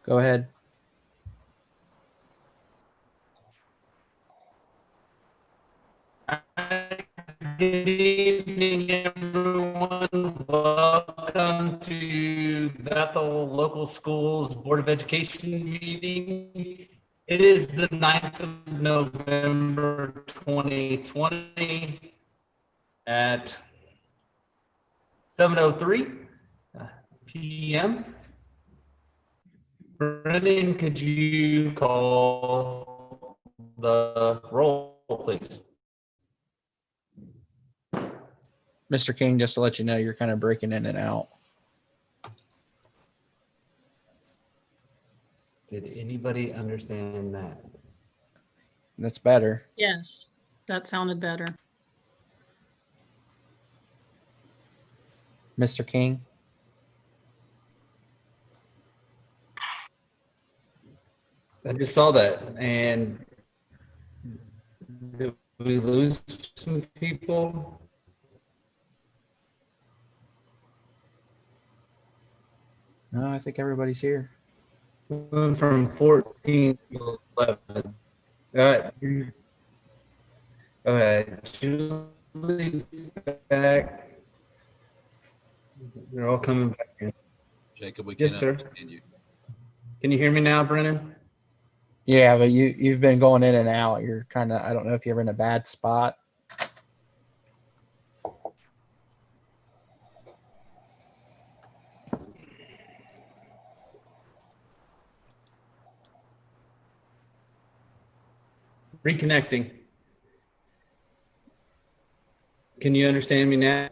Go ahead. Good evening, everyone. Welcome to Bethel Local Schools Board of Education meeting. It is the 9th of November, 2020 at 7:03 p.m. Brendan, could you call the roll, please? Mr. King, just to let you know, you're kind of breaking in and out. Did anybody understand that? That's better. Yes, that sounded better. Mr. King? I just saw that, and did we lose some people? No, I think everybody's here. Went from 14 to 11. All right. All right. Julie's back. They're all coming back in. Jacob, we Yes, cannot sir. understand you. Can you hear me now, Brennan? Yeah, but you've been going in and out. You're kind of, I don't know if you're in a bad spot. Reconnecting. Can you understand me now?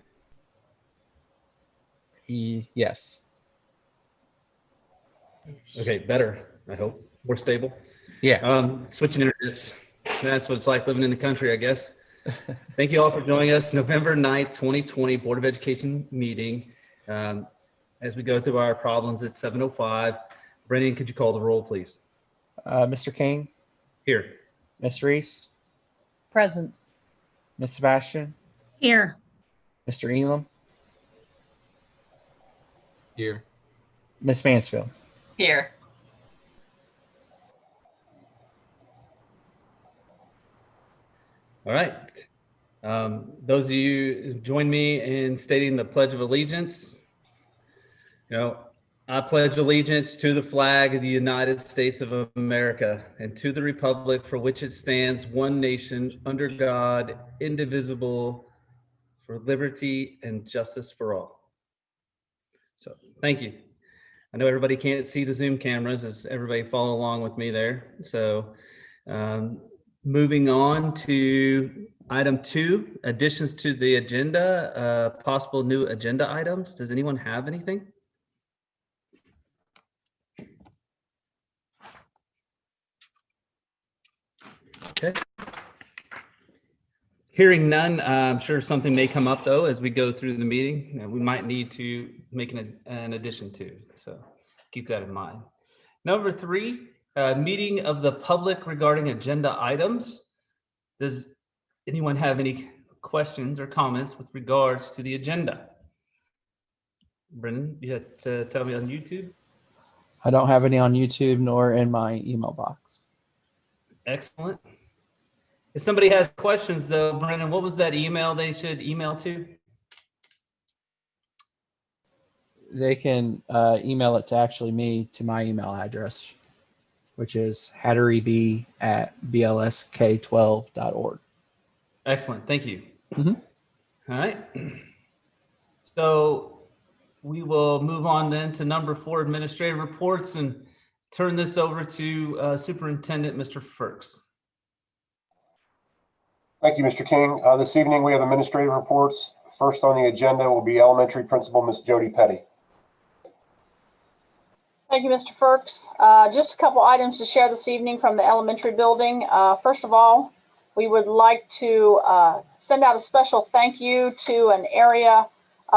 Yes. Okay, better, I hope. More stable. Yeah. Switching internets. That's what it's like living in the country, I guess. Thank you all for joining us. November 9th, 2020 Board of Education meeting. As we go through our problems at 7:05. Brendan, could you call the roll, please? Mr. King? Here. Ms. Reese? Present. Ms. Sebastian? Here. Mr. Elam? Here. Ms. Mansfield? Here. All right. Those of you who join me in stating the Pledge of Allegiance. I pledge allegiance to the flag of the United States of America and to the republic for which it stands, one nation, under God, indivisible, for liberty and justice for all. So thank you. I know everybody can't see the Zoom cameras as everybody follow along with me there. So moving on to item 2, additions to the agenda, possible new agenda items. Does anyone have anything? Okay. Hearing none, I'm sure something may come up though as we go through the meeting. We might need to make an addition to, so keep that in mind. Number 3, meeting of the public regarding agenda items. Does anyone have any questions or comments with regards to the agenda? Brendan, you have to tell me on YouTube. I don't have any on YouTube nor in my email box. Excellent. If somebody has questions though, Brendan, what was that email they should email to? They can email it to actually me to my email address, which is hatteryb@blsk12.org. Excellent, thank you. Mhm. All right. So we will move on then to number 4, administrative reports, and turn this over to Superintendent Mr. Firks. Thank you, Mr. King. This evening we have administrative reports. First on the agenda will be elementary principal, Ms. Jody Petty. Thank you, Mr. Firks. Just a couple items to share this evening from the elementary building. First of all, we would like to send out a special thank you to an area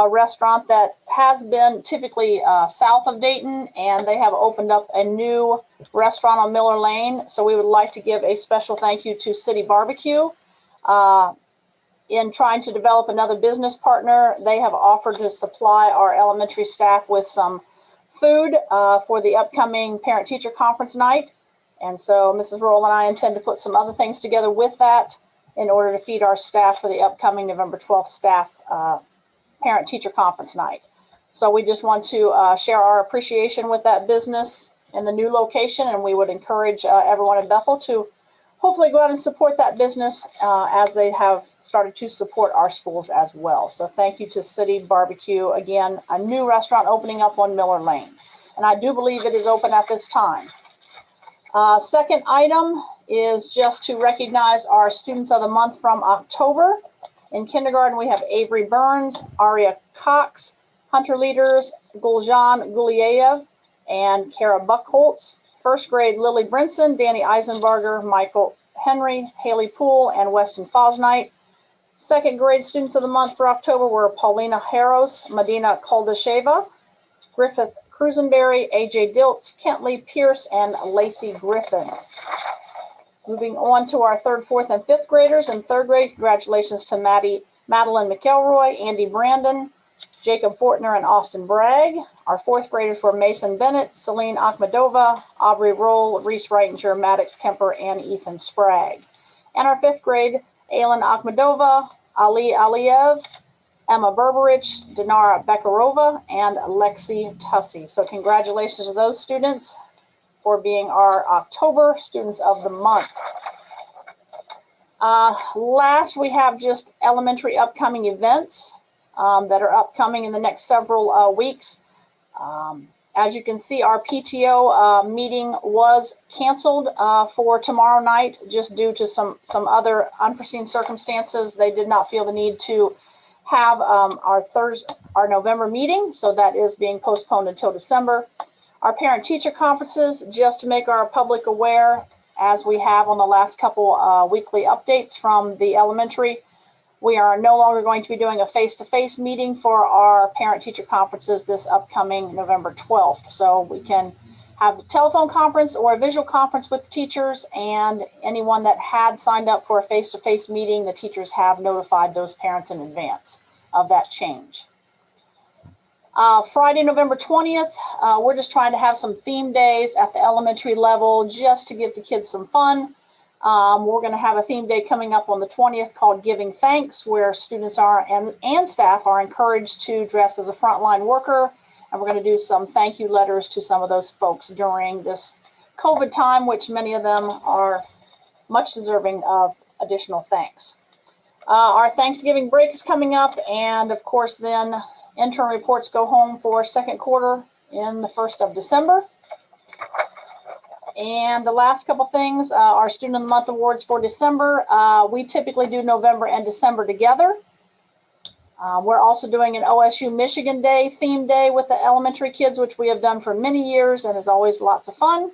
restaurant that has been typically south of Dayton, and they have opened up a new restaurant on Miller Lane. So we would like to give a special thank you to City Barbecue. In trying to develop another business partner, they have offered to supply our elementary staff with some food for the upcoming parent-teacher conference night. And so Mrs. Roll and I intend to put some other things together with that in order to feed our staff for the upcoming November 12th staff parent-teacher conference night. So we just want to share our appreciation with that business in the new location, and we would encourage everyone in Bethel to hopefully go out and support that business as they have started to support our schools as well. So thank you to City Barbecue. Again, a new restaurant opening up on Miller Lane. And I do believe it is open at this time. Second item is just to recognize our Students of the Month from October. In kindergarten, we have Avery Burns, Aria Cox, Hunter Leaders, Guljan Guliev, and Kara Buckholtz. First grade, Lily Brinson, Danny Eisenbarger, Michael Henry, Haley Poole, and Weston Fosnight. Second grade Students of the Month for October were Paulina Harros, Medina Koldasheva, Griffith Cruzenberry, AJ Diltz, Kentley Pierce, and Lacey Griffin. Moving on to our third, fourth, and fifth graders. In third grade, congratulations to Madeline McElroy, Andy Brandon, Jacob Fortner, and Austin Bragg. Our fourth graders were Mason Bennett, Celine Akhmadova, Aubrey Roll, Reese Reitinger, Maddox Kemper, and Ethan Sprague. And our fifth grade, Aylin Akhmadova, Ali Aliyev, Emma Berberich, Dinara Bekarova, and Lexi Tussey. So congratulations to those students for being our October Students of the Month. Last, we have just elementary upcoming events that are upcoming in the next several weeks. As you can see, our PTO meeting was canceled for tomorrow night just due to some other unforeseen circumstances. They did not feel the need to have our November meeting, so that is being postponed until December. Our parent-teacher conferences, just to make our public aware, as we have on the last couple weekly updates from the elementary, we are no longer going to be doing a face-to-face meeting for our parent-teacher conferences this upcoming November 12th. So we can have a telephone conference or a visual conference with the teachers, and anyone that had signed up for a face-to-face meeting, the teachers have notified those parents in advance of that change. Friday, November 20th, we're just trying to have some theme days at the elementary level just to give the kids some fun. We're going to have a theme day coming up on the 20th called Giving Thanks, where students are and staff are encouraged to dress as a frontline worker. And we're going to do some thank you letters to some of those folks during this COVID time, which many of them are much deserving of additional thanks. Our Thanksgiving break is coming up, and of course then interim reports go home for second quarter in the 1st of December. And the last couple things, our Student of the Month awards for December. We typically do November and December together. We're also doing an OSU Michigan Day theme day with the elementary kids, which we have done for many years and is always lots of fun.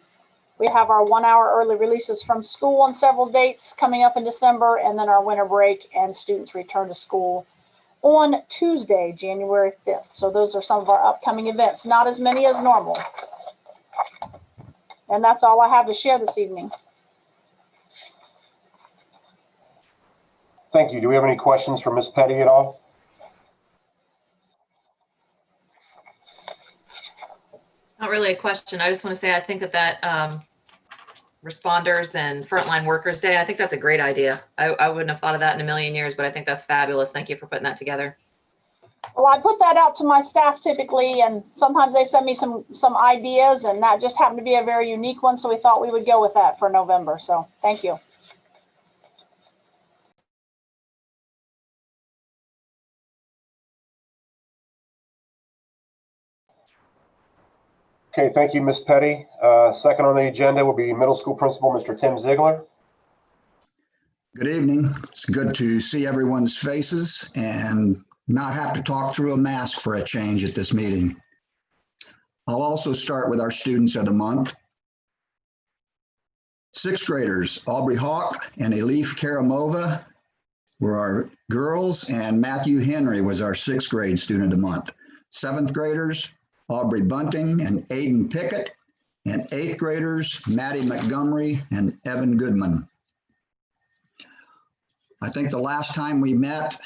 We have our 1 hour early releases from school on several dates coming up in December, and then our winter break and students return to school on Tuesday, January 5th. So those are some of our upcoming events, not as many as normal. And that's all I have to share this evening. Thank you. Do we have any questions for Ms. Petty at all? Not really a question. I just want to say I think that responders and frontline workers day, I think that's a great idea. I wouldn't have thought of that in a million years, but I think that's fabulous. Thank you for putting that together. Well, I put that out to my staff typically, and sometimes they send me some ideas, and that just happened to be a very unique one, so we thought we would go with that for November. So thank you. Okay, thank you, Ms. Petty. Second on the agenda will be middle school principal, Mr. Tim Ziegler. Good evening. It's good to see everyone's faces and not have to talk through a mask for a change at this meeting. I'll also start with our students of the month. Sixth graders, Aubrey Hawk and Elif Karamova were our girls, and Matthew Henry was our sixth grade student of the month. Seventh graders, Aubrey Bunting and Aiden Pickett, and eighth graders, Maddie Montgomery and Evan Goodman. I think the last time we met,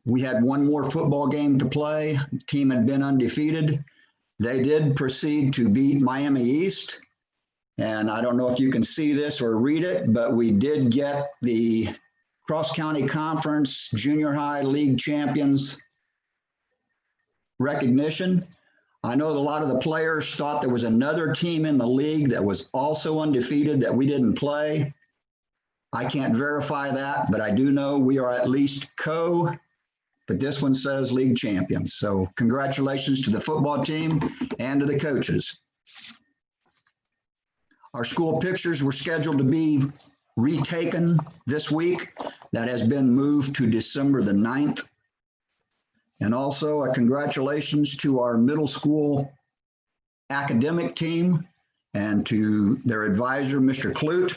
we had one more football game to play. The team had been undefeated. They did proceed to beat Miami East. And I don't know if you can see this or read it, but we did get the Cross-County Conference Junior High League Champions recognition. I know a lot of the players thought there was another team in the league that was also undefeated that we didn't play. I can't verify that, but I do know we are at least but this one says league champions. So congratulations to the football team and to the coaches. Our school pictures were scheduled to be retaken this week. That has been moved to December the 9th. And also a congratulations to our middle school academic team and to their advisor, Mr. Clute.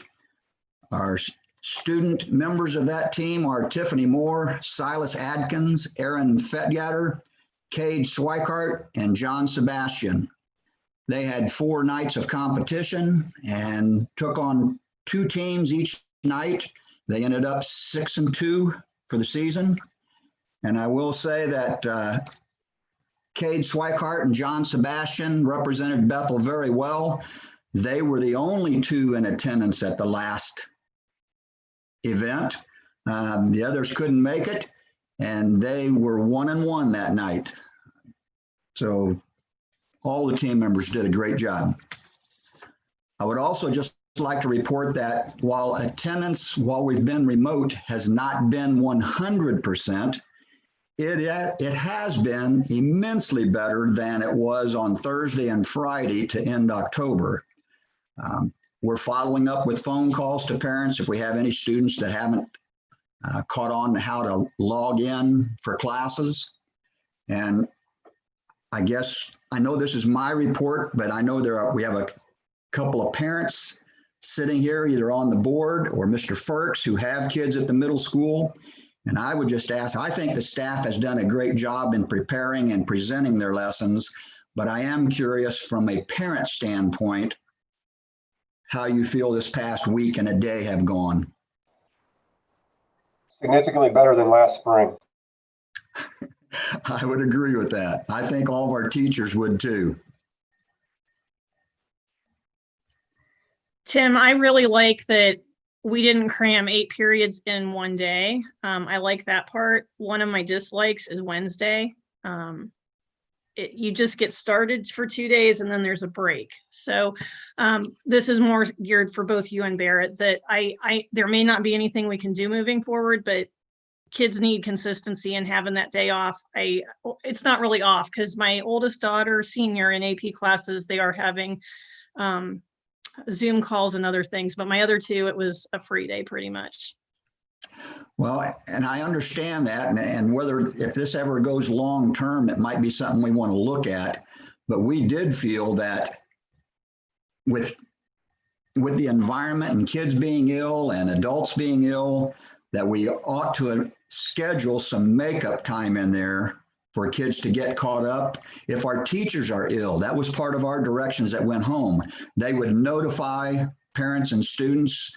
Our student members of that team are Tiffany Moore, Silas Adkins, Aaron Fetgatter, Cade Swikart, and John Sebastian. They had 4 nights of competition and took on 2 teams each night. They ended up 6-2 for the season. And I will say that Cade Swikart and John Sebastian represented Bethel very well. They were the only 2 in attendance at the last event. The others couldn't make it, and they were 1-1 that night. So all the team members did a great job. I would also just like to report that while attendance, while we've been remote, has not been 100%, it has been immensely better than it was on Thursday and Friday to end October. We're following up with phone calls to parents if we have any students that haven't caught on to how to log in for classes. And I guess, I know this is my report, but I know we have a couple of parents sitting here either on the board or Mr. Firks who have kids at the middle school. And I would just ask, I think the staff has done a great job in preparing and presenting their lessons, but I am curious from a parent standpoint, how you feel this past week and a day have gone. Significantly better than last spring. I would agree with that. I think all of our teachers would too. Tim, I really like that we didn't cram 8 periods in one day. I like that part. One of my dislikes is Wednesday. You just get started for 2 days and then there's a break. So this is more geared for both you and Barrett, that there may not be anything we can do moving forward, but kids need consistency, and having that day off, it's not really off because my oldest daughter, senior in AP classes, they are having Zoom calls and other things, but my other 2, it was a free day pretty much. Well, and I understand that, and whether, if this ever goes long term, it might be something we want to look at, but we did feel that with the environment and kids being ill and adults being ill, that we ought to schedule some makeup time in there for kids to get caught up. If our teachers are ill, that was part of our directions that went home. They would notify parents and students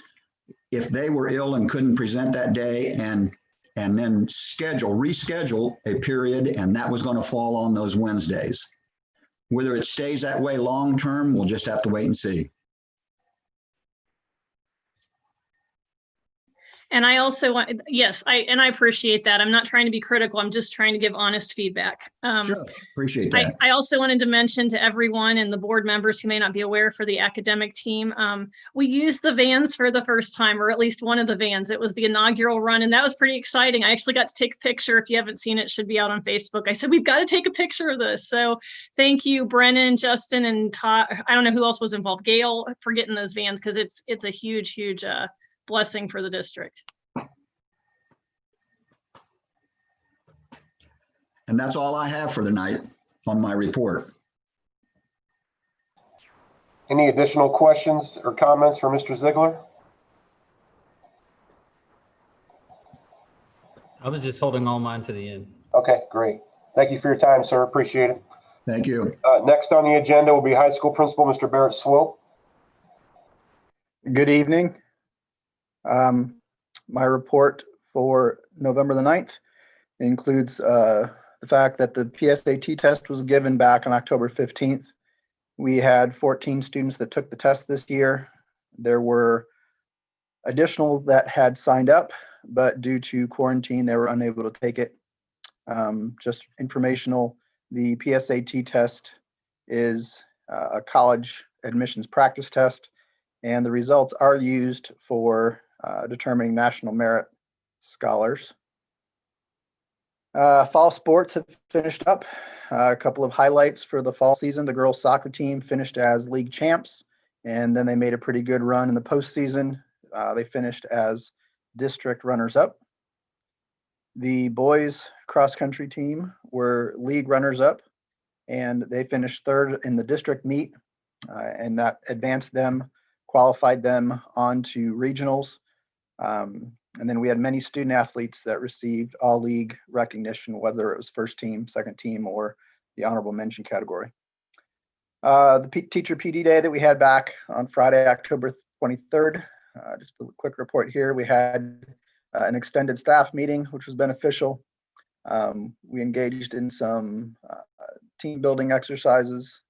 if they were ill and couldn't present that day, and then reschedule a period, and that was going to fall on those Wednesdays. Whether it stays that way long term, we'll just have to wait and see. And I also want, yes, I appreciate that. I'm not trying to be critical. I'm just trying to give honest feedback. Sure, appreciate that. I also wanted to mention to everyone and the board members who may not be aware, for the academic team, we used the vans for the first time, or at least one of the vans. It was the inaugural run, and that was pretty exciting. I actually got to take a picture. If you haven't seen it, it should be out on Facebook. I said, we've got to take a picture of this. So thank you, Brennan, Justin, and Todd. I don't know who else was involved. Gail, for getting those vans, because it's a huge, huge blessing for the district. And that's all I have for the night on my report. Any additional questions or comments for Mr. Ziegler? I was just holding all mine to the end. Okay, great. Thank you for your time, sir. Appreciate it. Thank you. Next on the agenda will be high school principal, Mr. Barrett Swope. Good evening. My report for November the 9th includes the fact that the PSAT test was given back on October 15th. We had 14 students that took the test this year. There were additional that had signed up, but due to quarantine, they were unable to take it. Just informational, the PSAT test is a college admissions practice test, and the results are used for determining national merit scholars. Fall sports have finished up. A couple of highlights for the fall season. The girls soccer team finished as league champs, and then they made a pretty good run in the postseason. They finished as district runners-up. The boys cross-country team were league runners-up, and they finished third in the district meet, and that advanced them, qualified them onto regionals. And then we had many student athletes that received all league recognition, whether it was first team, second team, or the honorable mention category. The teacher PD day that we had back on Friday, October 23rd, just a quick report here. We had an extended staff meeting, which was beneficial. We engaged in some team building exercises.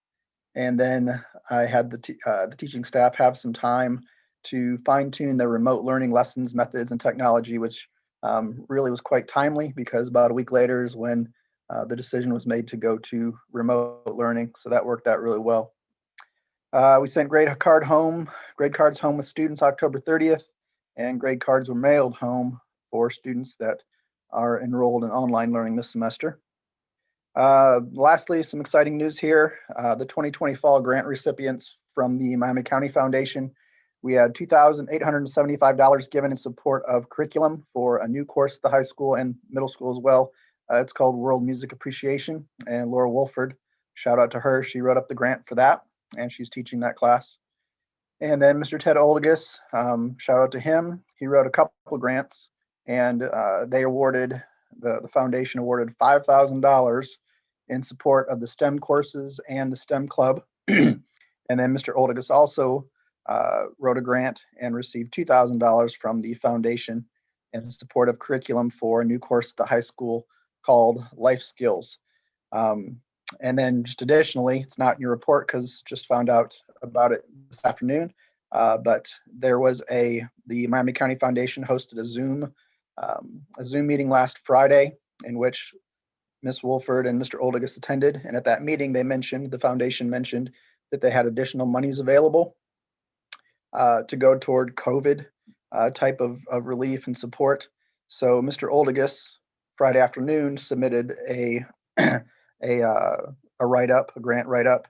And then I had the teaching staff have some time to fine tune their remote learning lessons, methods, and technology, which really was quite timely because about a week later is when the decision was made to go to remote learning. So that worked out really well. We sent grade cards home with students October 30th, and grade cards were mailed home for students that are enrolled in online learning this semester. Lastly, some exciting news here. The 2020 fall grant recipients from the Miami County Foundation. We had $2,875 given in support of curriculum for a new course at the high school and middle school as well. It's called World Music Appreciation, and Laura Wolford, shout out to her. She wrote up the grant for that, and she's teaching that class. And then Mr. Ted Oldigus, shout out to him. He wrote a couple of grants, and they awarded, the foundation awarded $5,000 in support of the STEM courses and the STEM club. And then Mr. Oldigus also wrote a grant and received $2,000 from the foundation in support of curriculum for a new course at the high school called Life Skills. And then just additionally, it's not in your report because just found out about it this afternoon, but there was the Miami County Foundation hosted a Zoom meeting last Friday in which Ms. Wolford and Mr. Oldigus attended. And at that meeting, the foundation mentioned that they had additional monies available to go toward COVID type of relief and support. So Mr. Oldigus Friday afternoon submitted a write-up, a grant write-up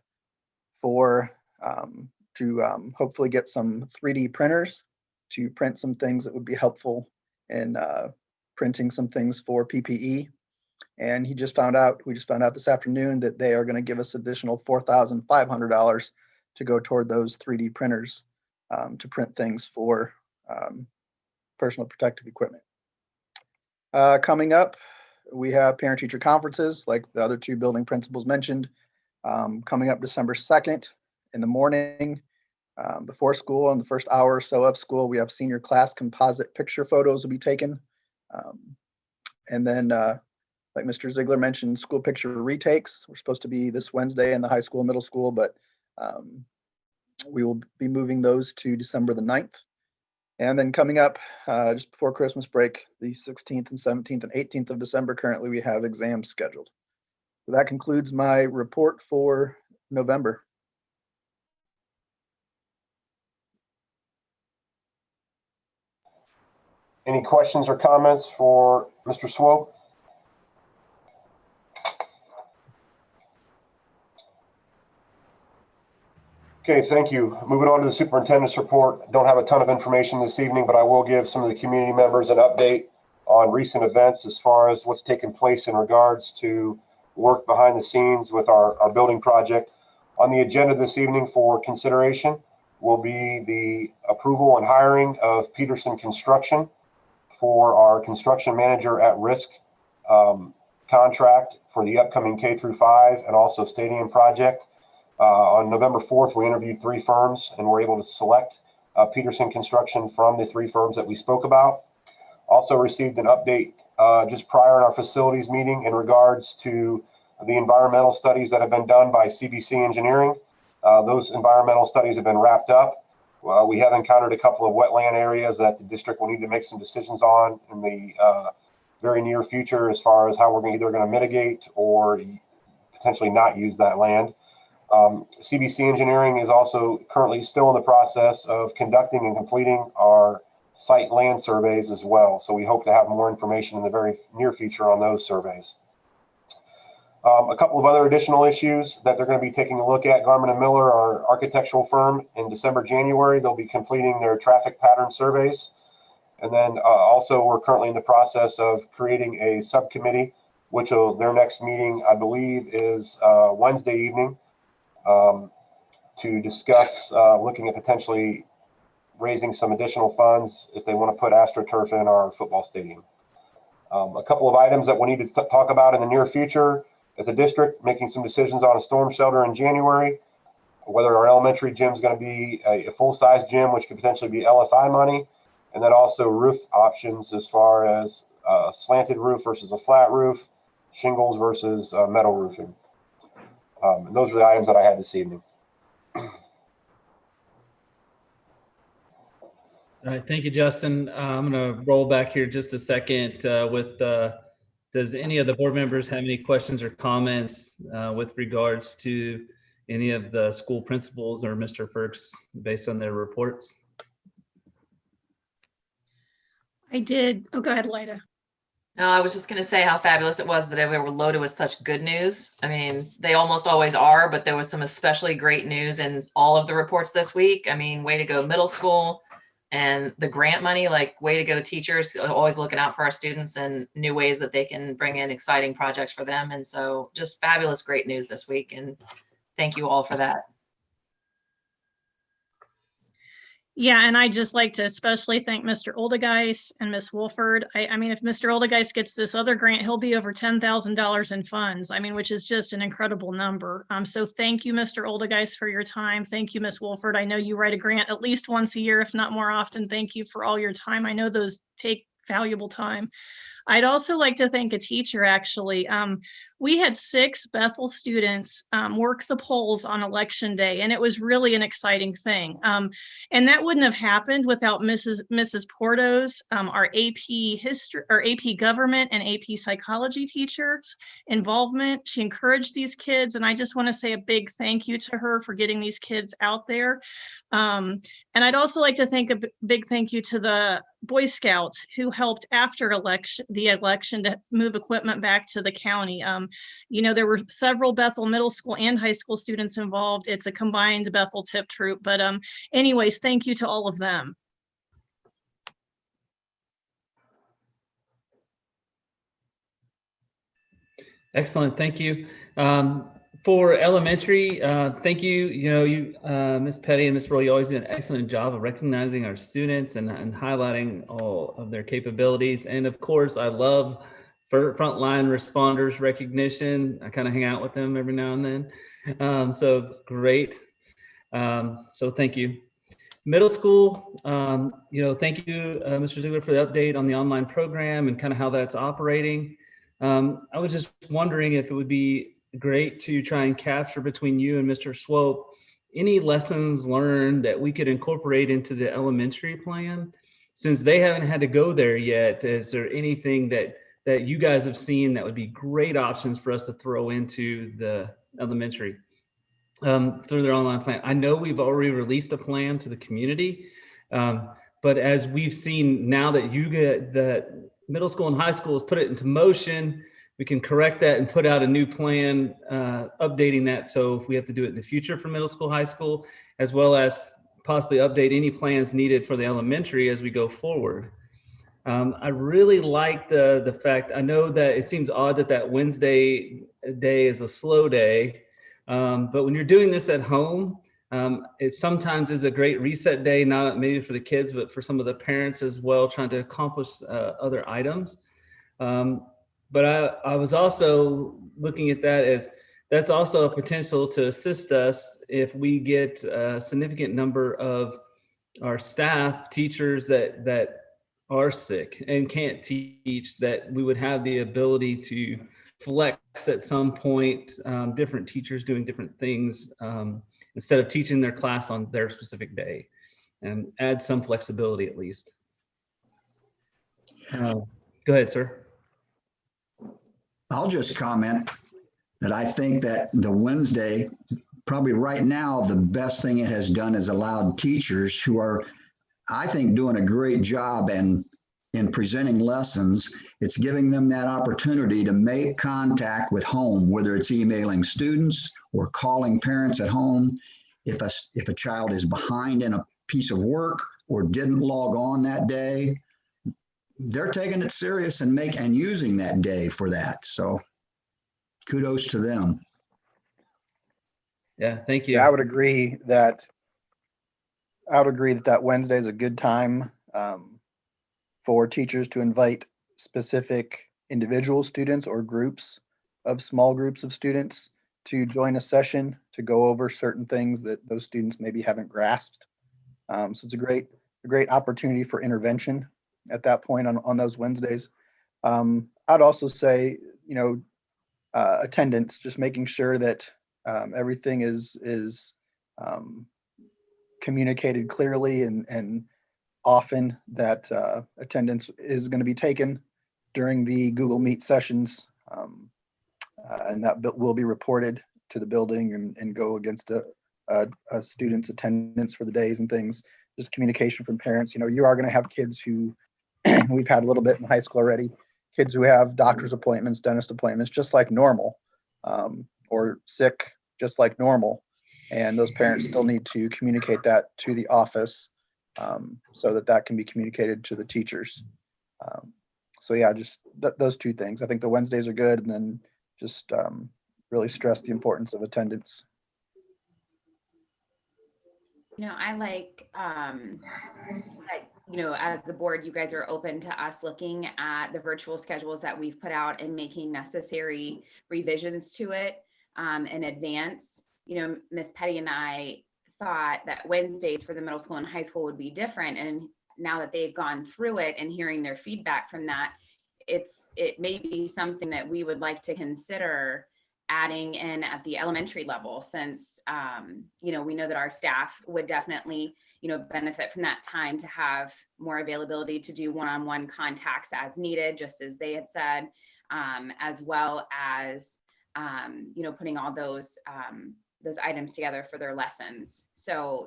for to hopefully get some 3D printers to print some things that would be helpful in printing some things for PPE. And we just found out this afternoon that they are going to give us additional $4,500 to go toward those 3D printers to print things for personal protective equipment. Coming up, we have parent-teacher conferences like the other two building principals mentioned. Coming up December 2nd in the morning before school, in the first hour or so of school, we have senior class composite picture photos will be taken. And then like Mr. Ziegler mentioned, school picture retakes. We're supposed to be this Wednesday in the high school, middle school, but we will be moving those to December the 9th. And then coming up just before Christmas break, the 16th and 17th and 18th of December, currently we have exams scheduled. So that concludes my report for November. Any questions or comments for Mr. Swope? Okay, thank you. Moving on to the superintendent's report. Don't have a ton of information this evening, but I will give some of the community members an update on recent events as far as what's taken place in regards to work behind the scenes with our building project. On the agenda this evening for consideration will be the approval and hiring of Peterson Construction for our construction manager at risk contract for the upcoming K-5 and also stadium project. On November 4th, we interviewed 3 firms and were able to select Peterson Construction from the 3 firms that we spoke about. Also received an update just prior in our facilities meeting in regards to the environmental studies that have been done by CBC Engineering. Those environmental studies have been wrapped up. We have encountered a couple of wetland areas that the district will need to make some decisions on in the very near future as far as how we're either going to mitigate or potentially not use that land. CBC Engineering is also currently still in the process of conducting and completing our site land surveys as well. So we hope to have more information in the very near future on those surveys. A couple of other additional issues that they're going to be taking a look at. Garmin & Miller, our architectural firm, in December, January, they'll be completing their traffic pattern surveys. And then also we're currently in the process of creating a subcommittee, which their next meeting, I believe, is Wednesday evening, to discuss looking at potentially raising some additional funds if they want to put AstroTurf in our football stadium. A couple of items that we need to talk about in the near future as a district, making some decisions on a storm shelter in January, whether our elementary gym is going to be a full-size gym, which could potentially be LFI money, and then also roof options as far as a slanted roof versus a flat roof, shingles versus metal roofing. And those are the items that I had this evening. All right, thank you, Justin. I'm going to roll back here just a second with, does any of the board members have any questions or comments with regards to any of the school principals or Mr. Firks based on their reports? I did. Oh, go ahead, Lida. No, I was just going to say how fabulous it was that we were loaded with such good news. I mean, they almost always are, but there was some especially great news in all of the reports this week. I mean, way to go middle school. And the grant money, like, way to go teachers, always looking out for our students and new ways that they can bring in exciting projects for them. And so just fabulous, great news this week. And thank you all for that. Yeah, and I'd just like to especially thank Mr. Oldegeist and Ms. Wolford. I mean, if Mr. Oldegeist gets this other grant, he'll be over $10,000 in funds. I mean, which is just an incredible number. So thank you, Mr. Oldegeist, for your time. Thank you, Ms. Wolford. I know you write a grant at least once a year, if not more often. Thank you for all your time. I know those take valuable time. I'd also like to thank a teacher, actually. We had 6 Bethel students work the polls on election day, and it was really an exciting thing. And that wouldn't have happened without Mrs. Porto's, our AP history or AP government and AP psychology teachers' involvement. She encouraged these kids, and I just want to say a big thank you to her for getting these kids out there. And I'd also like to thank a big thank you to the Boy Scouts who helped after the election to move equipment back to the county. You know, there were several Bethel middle school and high school students involved. It's a combined Bethel tip troop, but anyways, thank you to all of them. Excellent, thank you. For elementary, thank you. You know, Ms. Petty and Ms. Roy, you always do an excellent job of recognizing our students and highlighting all of their capabilities. And of course, I love frontline responders recognition. I kind of hang out with them every now and then. So great. So thank you. Middle school, you know, thank you, Mr. Ziegler, for the update on the online program and kind of how that's operating. I was just wondering if it would be great to try and capture between you and Mr. Swope any lessons learned that we could incorporate into the elementary plan. Since they haven't had to go there yet, is there anything that you guys have seen that would be great options for us to throw into the elementary through their online plan? I know we've already released a plan to the community, but as we've seen now that you get that middle school and high schools put it into motion, we can correct that and put out a new plan, updating that. So if we have to do it in the future for middle school, high school, as well as possibly update any plans needed for the elementary as we go forward. I really like the fact, I know that it seems odd that Wednesday day is a slow day, but when you're doing this at home, it sometimes is a great reset day, not maybe for the kids, but for some of the parents as well, trying to accomplish other items. But I was also looking at that as that's also a potential to assist us if we get a significant number of our staff, teachers that are sick and can't teach, that we would have the ability to flex at some point, different teachers doing different things, instead of teaching their class on their specific day, and add some flexibility at least. Go ahead, sir. I'll just comment that I think that the Wednesday, probably right now, the best thing it has done is allowed teachers who are, I think, doing a great job in presenting lessons. It's giving them that opportunity to make contact with home, whether it's emailing students or calling parents at home. If a child is behind in a piece of work or didn't log on that day, they're taking it serious and using that day for that. So kudos to them. Yeah, thank you. Yeah, I would agree that that Wednesday is a good time for teachers to invite specific individual students or small groups of students to join a session to go over certain things that those students maybe haven't grasped. So it's a great opportunity for intervention at that point on those Wednesdays. I'd also say, attendance, just making sure that everything is communicated clearly and often, that attendance is going to be taken during the Google Meet sessions, and that will be reported to the building and go against a student's attendance for the days and things. Just communication from parents. You are going to have kids who we've had a little bit in high school already, kids who have doctor's appointments, dentist appointments, just like normal, or sick, just like normal. And those parents still need to communicate that to the office, so that can be communicated to the teachers. So yeah, just those two things. I think the Wednesdays are good, and then just really stress the importance of attendance. I like as the board, you guys are open to us looking at the virtual schedules that we've put out and making necessary revisions to it in advance. Miss Petty and I thought that Wednesdays for the middle school and high school would be different. And now that they've gone through it and hearing their feedback from that, it may be something that we would like to consider adding in at the elementary level, since we know that our staff would definitely benefit from that time to have more availability to do one-on-one contacts as needed, just as they had said, as well as putting all those items together for their lessons. So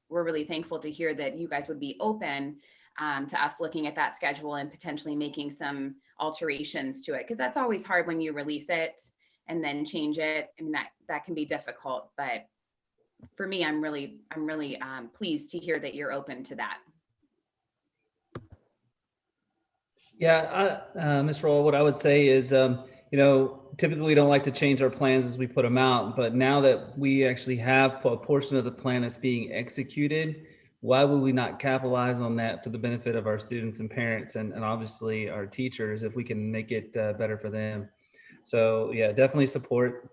we're really thankful to hear that you guys would be open to us looking at that schedule and potentially making some alterations to it, because that's always hard when you release it and then change it. I mean, that can be difficult, but for me, I'm really pleased to hear that you're open to that. Yeah, Ms. Roll, what I would say is, typically we don't like to change our plans as we put them out, but now that we actually have a portion of the plan that's being executed, why would we not capitalize on that for the benefit of our students and parents, and obviously our teachers, if we can make it better for them? So yeah, definitely support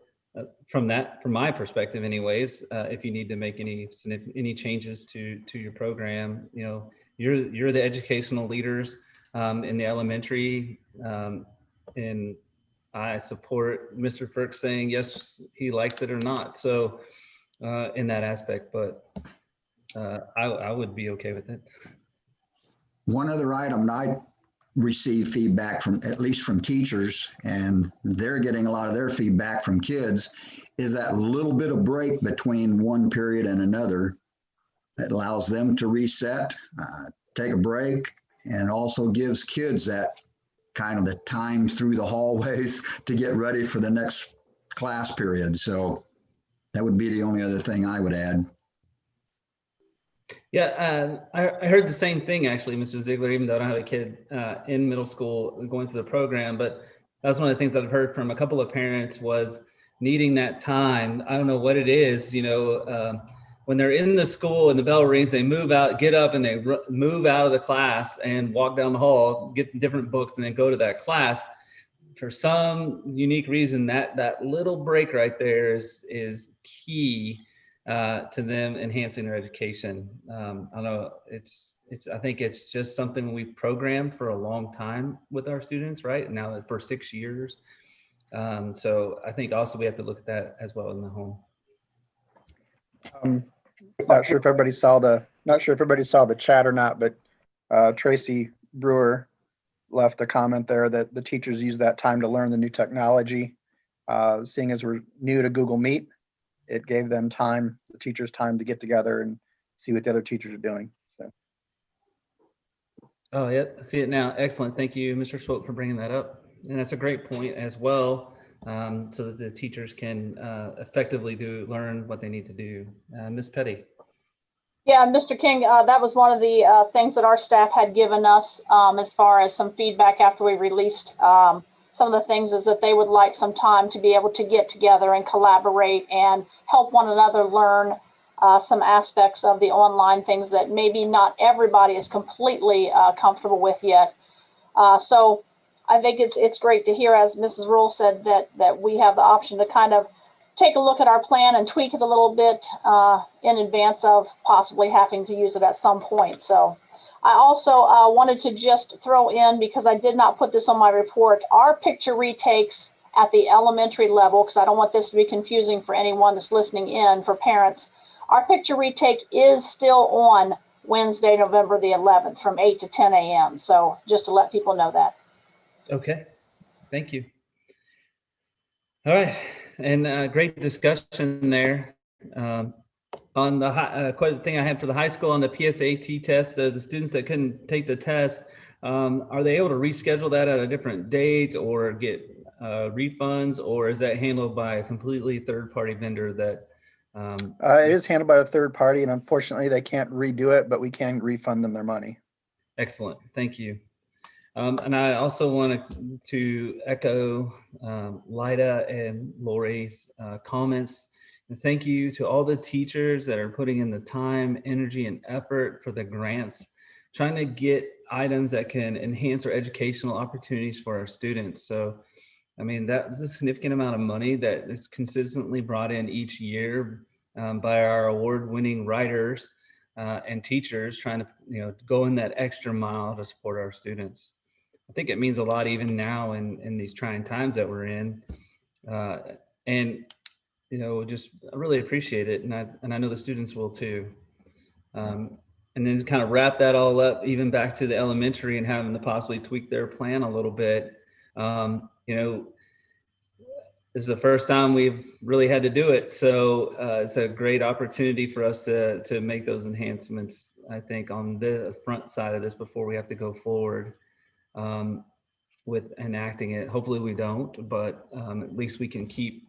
from my perspective anyways. If you need to make any changes to your program, you're the educational leaders in the elementary, and I support Mr. Firk saying yes, he likes it or not. So in that aspect, but I would be okay with it. One other item, I receive feedback from, at least from teachers, and they're getting a lot of their feedback from kids, is that little bit of break between one period and another that allows them to reset, take a break, and also gives kids that kind of the time through the hallways to get ready for the next class period. So that would be the only other thing I would add. Yeah, I heard the same thing actually, Mr. Ziegler, even though I don't have a kid in middle school going through the program, but that's one of the things that I've heard from a couple of parents was needing that time. I don't know what it is, when they're in the school and the bell rings, they move out, get up, and they move out of the class and walk down the hall, get different books, and then go to that class. For some unique reason, that little break right there is key to them enhancing their education. I know I think it's just something we've programmed for a long time with our students, right? Now for 6 years. So I think also we have to look at that as well in the home. Not sure if everybody saw the chat or not, but Tracy Brewer left a comment there that the teachers use that time to learn the new technology. Seeing as we're new to Google Meet, it gave them time, the teachers time to get together and see what the other teachers are doing. So. Oh, yeah, I see it now. Excellent. Thank you, Mr. Swope, for bringing that up. And that's a great point as well, so that the teachers can effectively learn what they need to do. Ms. Petty. Yeah, Mr. King, that was one of the things that our staff had given us as far as some feedback after we released some of the things, is that they would like some time to be able to get together and collaborate and help one another learn some aspects of the online things that maybe not everybody is completely comfortable with yet. So I think it's great to hear, as Mrs. Rule said, that we have the option to kind of take a look at our plan and tweak it a little bit in advance of possibly having to use it at some point. So I also wanted to just throw in, because I did not put this on my report, our picture retakes at the elementary level, because I don't want this to be confusing for anyone that's listening in, for parents. Our picture retake is still on Wednesday, November the 11th from 8 to 10 a.m. So just to let people know that. Okay, thank you. All right, and great discussion there. On the thing I had for the high school on the PSAT test, the students that couldn't take the test, are they able to reschedule that at a different date or get refunds, or is that handled by a completely third-party vendor that? It is handled by a third party, and unfortunately they can't redo it, but we can refund them their money. Excellent, thank you. And I also wanted to echo Lida and Lori's comments. And thank you to all the teachers that are putting in the time, energy, and effort for the grants, trying to get items that can enhance our educational opportunities for our students. So, I mean, that was a significant amount of money that is consistently brought in each year by our award-winning writers and teachers trying to, go in that extra mile to support our students. I think it means a lot even now in these trying times that we're in. And just I really appreciate it. And I know the students will too. And then kind of wrap that all up, even back to the elementary and having to possibly tweak their plan a little bit. This is the first time we've really had to do it. So it's a great opportunity for us to make those enhancements, I think, on the front side of this before we have to go forward with enacting it. Hopefully we don't, but at least we can keep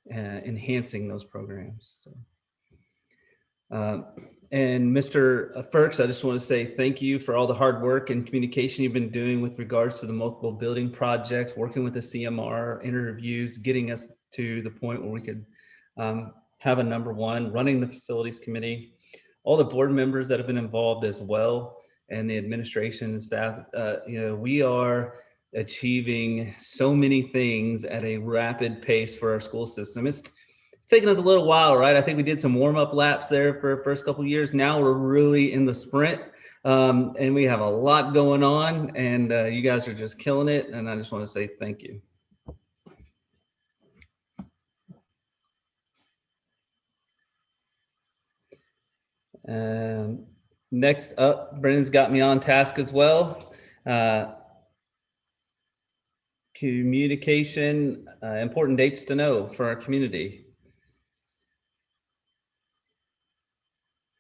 enhancing those programs. So. And Mr. Firks, I just want to say thank you for all the hard work and communication you've been doing with regards to the multiple building projects, working with the CMR, interviews, getting us to the point where we could have a number one, running the facilities committee, all the board members that have been involved as well, and the administration and staff. We are achieving so many things at a rapid pace for our school system. It's taken us a little while, right? I think we did some warm-up laps there for the first couple of years. Now we're really in the sprint, and we have a lot going on, and you guys are just killing it, and I just want to say thank you. Next up, Brendan's got me on task as well. Communication, important dates to know for our community.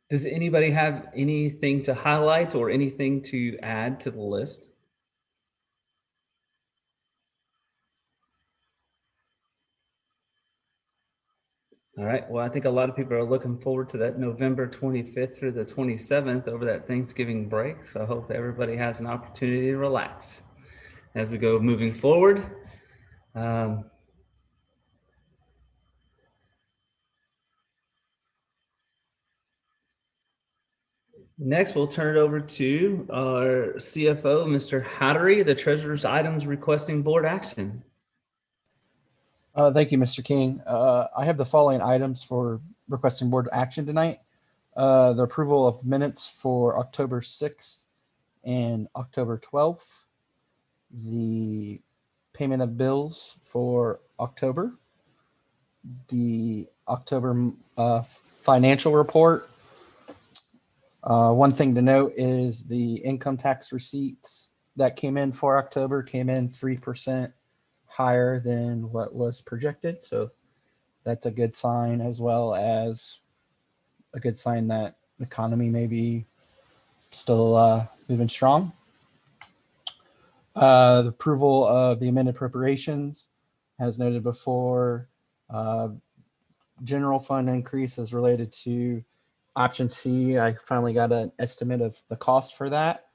Does anybody have anything to highlight or anything to add to the list? All right, well, I think a lot of people are looking forward to that November 25th through the 27th over that Thanksgiving break. So I hope everybody has an opportunity to relax as we go moving forward. Next, we'll turn it over to our CFO, Mr. Hattery, the treasurer's items requesting board action. Thank you, Mr. King. I have the following items for requesting board action tonight. The approval of minutes for October 6th and October 12th. The payment of bills for October. The October financial report. One thing to note is the income tax receipts that came in for October came in 3% higher than what was projected. So that's a good sign, as well as a good sign that the economy may be still moving strong. The approval of the amended appropriations, as noted before, general fund increase is related to option C. I finally got an estimate of the cost for that.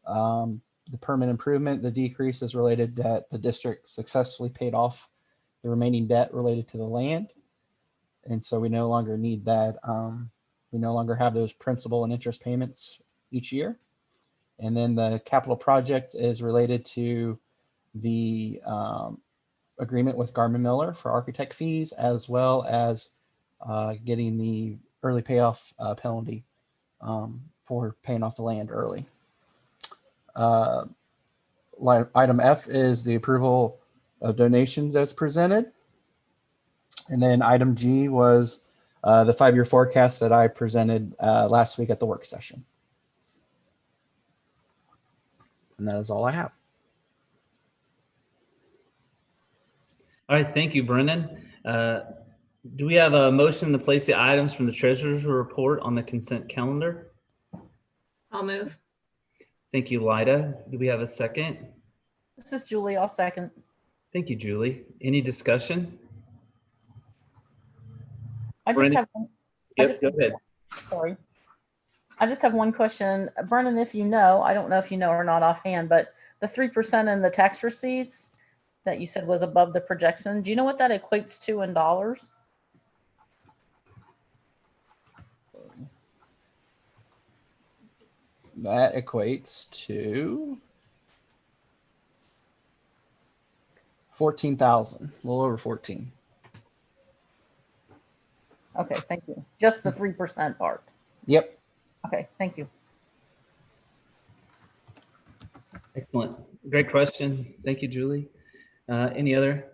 The permanent improvement, the decrease is related that the district successfully paid off the remaining debt related to the land. And so we no longer need that. We no longer have those principal and interest payments each year. And then the capital project is related to the agreement with Garmin Miller for architect fees, as well as getting the early payoff penalty for paying off the land early. Item F is the approval of donations as presented. And then item G was the 5-year forecast that I presented last week at the work session. And that is all I have. All right, thank you, Brennan. Do we have a motion to place the items from the treasurer's report on the consent calendar? I'll move. Thank you, Lyda. Do we have a second? This is Julie. I'll second. Thank you, Julie. Any discussion? I just Brennan? have one, Yep, go ahead. sorry. I just have one question. Brennan, if you know, I don't know if you know or not offhand, but the 3% in the tax receipts that you said was above the projection, do you know what that equates to in dollars? That equates to 14,000, a little over 14. Okay, thank you. Just the 3% part. Yep. Okay, thank you. Excellent. Great question. Thank you, Julie. Any other?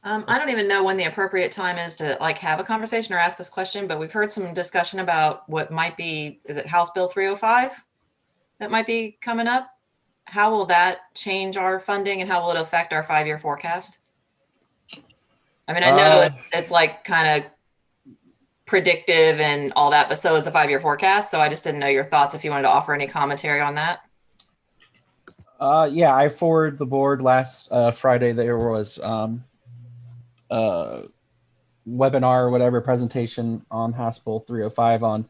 I don't even know when the appropriate time is to like have a conversation or ask this question, but we've heard some discussion about what might be, is it House Bill 305 that might be coming up? How will that change our funding and how will it affect our 5-year forecast? I mean, I know it's like kind of predictive and all that, but so is the 5-year forecast. So I just didn't know your thoughts if you wanted to offer any commentary on that. Yeah, I forwarded the board last Friday. There was webinar or whatever presentation on House Bill 305 on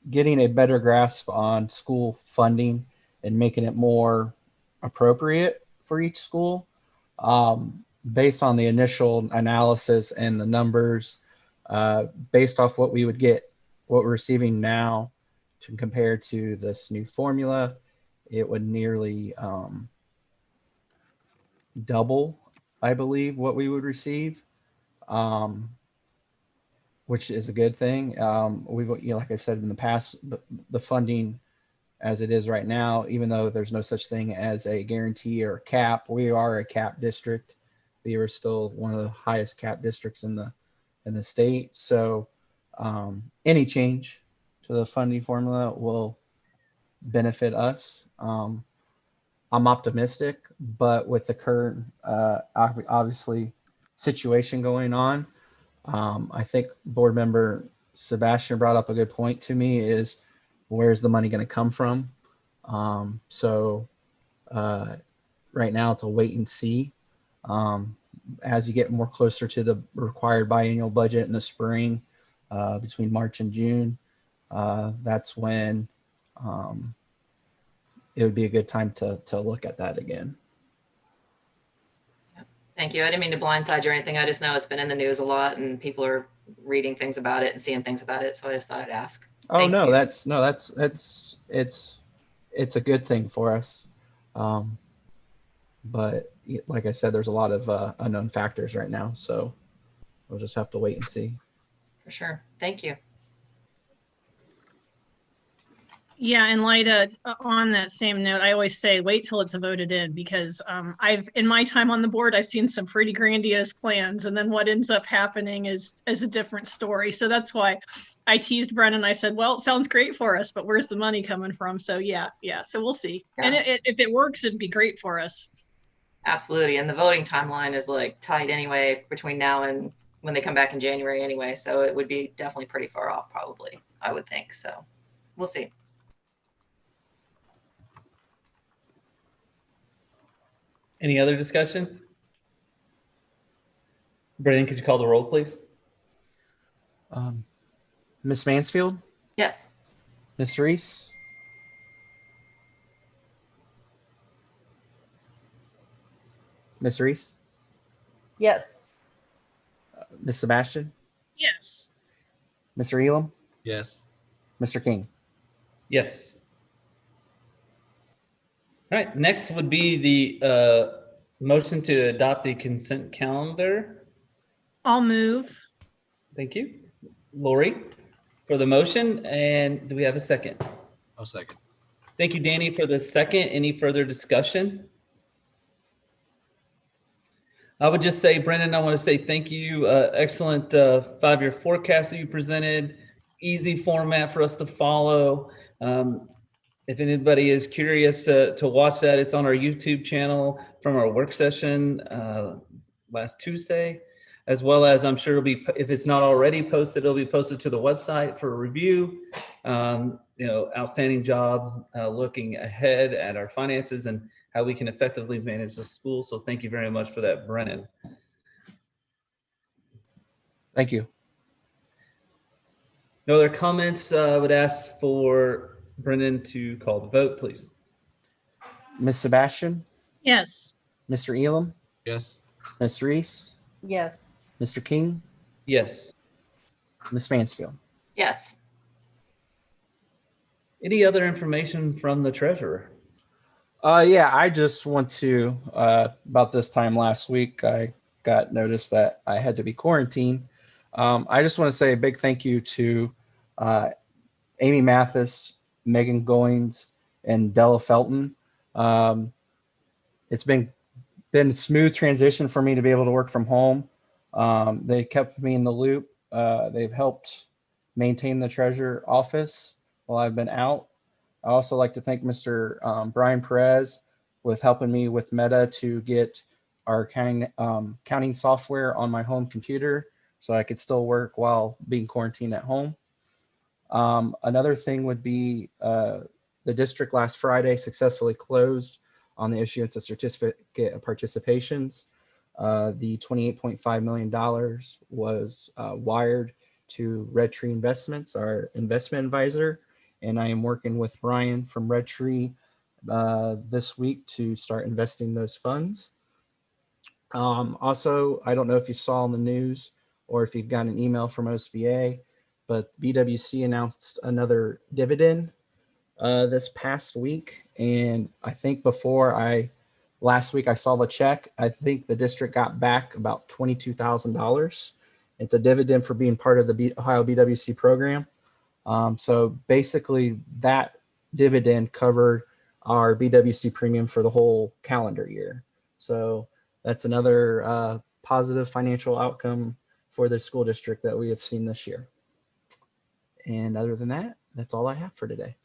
getting a better grasp on school funding and making it more appropriate for each school. Based on the initial analysis and the numbers, based off what we would get, what we're receiving now to compare to this new formula, it would nearly double, I believe, what we would receive, which is a good thing. We've, like I said in the past, the funding as it is right now, even though there's no such thing as a guarantee or a cap, we are a cap district. We are still one of the highest cap districts in the state. So any change to the funding formula will benefit us. I'm optimistic, but with the current obviously situation going on, I think board member Sebastian brought up a good point to me is where's the money going to come from? So right now it's a wait and see. As you get more closer to the required biennial budget in the spring, between March and June, that's when it would be a good time to look at that again. Thank you. I didn't mean to blindside you or anything. I just know it's been in the news a lot and people are reading things about it and seeing things about it. So I just thought I'd ask. Oh, no, it's a good thing for us. But like I said, there's a lot of unknown factors right now. So we'll just have to wait and see. For sure. Thank you. Yeah, and Lida, on that same note, I always say wait till it's voted in, because in my time on the board, I've seen some pretty grandiose plans, and then what ends up happening is a different story. So that's why I teased Brennan. I said, well, it sounds great for us, but where's the money coming from? So yeah. So we'll see. Yeah. And if it works, it'd be great for us. Absolutely. And the voting timeline is like tight anyway between now and when they come back in January anyway. So it would be definitely pretty far off, probably, I would think. So we'll see. Any other discussion? Brennan, could you call the roll, please? Miss Mansfield, Yes. Miss Reese, Miss Reese, Yes. Miss Sebastian, Yes. Mr. Elam, Yes. Mr. King. Yes. All right, next would be the motion to adopt the consent calendar. I'll move. Thank you. Lori for the motion. And do we have a second? I'll second. Thank you, Danny, for the second. Any further discussion? I would just say, Brendan, I want to say thank you. Excellent 5-year forecast that you presented. Easy format for us to follow. If anybody is curious to watch that, it's on our YouTube channel from our work session last Tuesday, as well as I'm sure it'll be, if it's not already posted, it'll be posted to the website for review. Outstanding job looking ahead at our finances and how we can effectively manage the school. So thank you very much for that, Brennan. Thank you. No other comments? I would ask for Brennan to call the vote, please. Miss Sebastian, Yes. Mr. Elam, Yes. Miss Reese, Yes. Mr. King, Yes. Miss Mansfield. Yes. Any other information from the treasurer? Yeah, I just want to, about this time last week, I got notice that I had to be quarantined. I just want to say a big thank you to Amy Mathis, Megan Goins, and Della Felton. It's been a smooth transition for me to be able to work from home. They kept me in the loop. They've helped maintain the treasurer office while I've been out. I also like to thank Mr. Brian Perez with helping me with Meta to get our counting software on my home computer so I could still work while being quarantined at home. Another thing would be the district last Friday successfully closed on the issuance of certificate of participations. The $28.5 million was wired to Red Tree Investments, our investment advisor, and I am working with Ryan from Red Tree this week to start investing those funds. Also, I don't know if you saw in the news or if you've got an email from OSBA, but BWC announced another dividend this past week. And I think last week I saw the check. I think the district got back about $22,000. It's a dividend for being part of the Ohio BWC program. So basically that dividend covered our BWC premium for the whole calendar year. So that's another positive financial outcome for the school district that we have seen this year. And other than that, that's all I have for today.